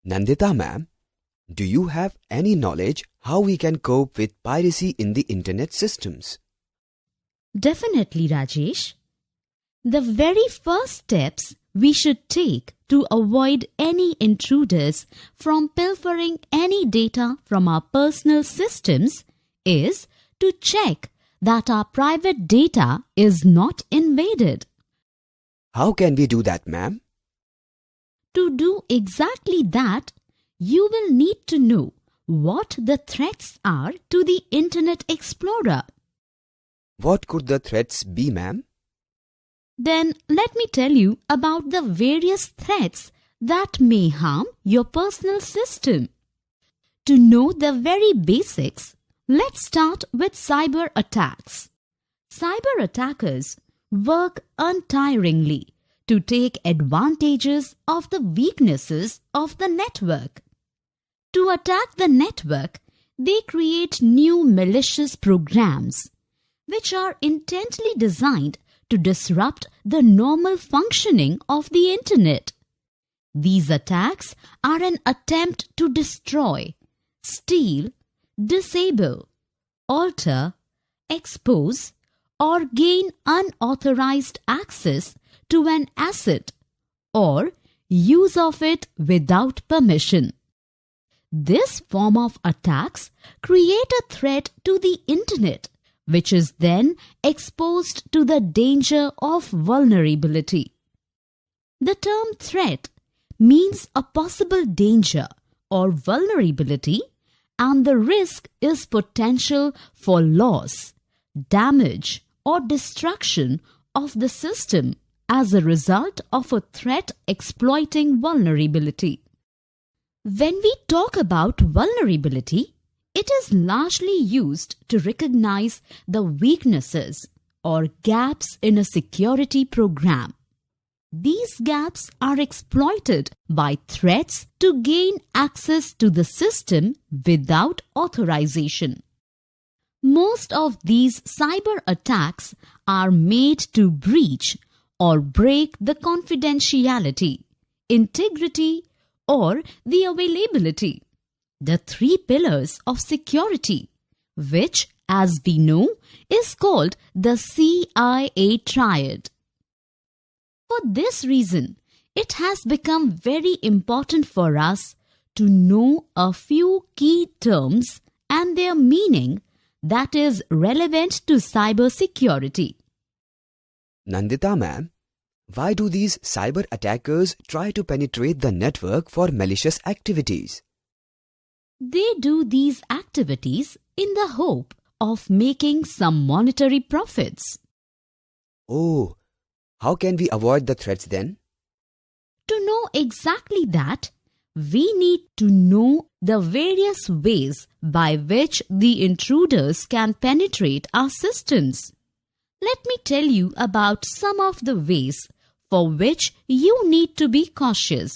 Nandita ma'am, do you have any knowledge how we can cope with piracy in the internet systems? Definitely, Rajesh. The very first steps we should take to avoid any intruders from pilfering any data from our personal systems is to check that our private data is not invaded. How can we do that, ma'am? To do exactly that, you will need to know what the threats are to the Internet Explorer. What could the threats be, ma'am? Then let me tell you about the various threats that may harm your personal system. To know the very basics, let's start with cyber attacks. Cyber attackers work untiringly to take advantages of the weaknesses of the network. To attack the network, they create new malicious programs, which are intently designed to disrupt the normal functioning of the Internet. These attacks are an attempt to destroy, steal, disable, alter, expose, or gain unauthorized access to an asset or use of it without permission. This form of attacks create a threat to the Internet, which is then exposed to the danger of vulnerability. The term threat means a possible danger or vulnerability, and the risk is potential for loss, damage, or destruction of the system as a result of a threat exploiting vulnerability. When we talk about vulnerability, it is largely used to recognize the weaknesses or gaps in a security program. These gaps are exploited by threats to gain access to the system without authorization. Most of these cyber attacks are made to breach or break the confidentiality, integrity, or the availability, the three pillars of security, which, as we know, is called the CIA triad. For this reason, it has become very important for us to know a few key terms and their meaning that is relevant to cybersecurity. Nandita ma'am, why do these cyber attackers try to penetrate the network for malicious activities? They do these activities in the hope of making some monetary profits. Oh, how can we avoid the threats then? To know exactly that, we need to know the various ways by which the intruders can penetrate our systems. Let me tell you about some of the ways for which you need to be cautious.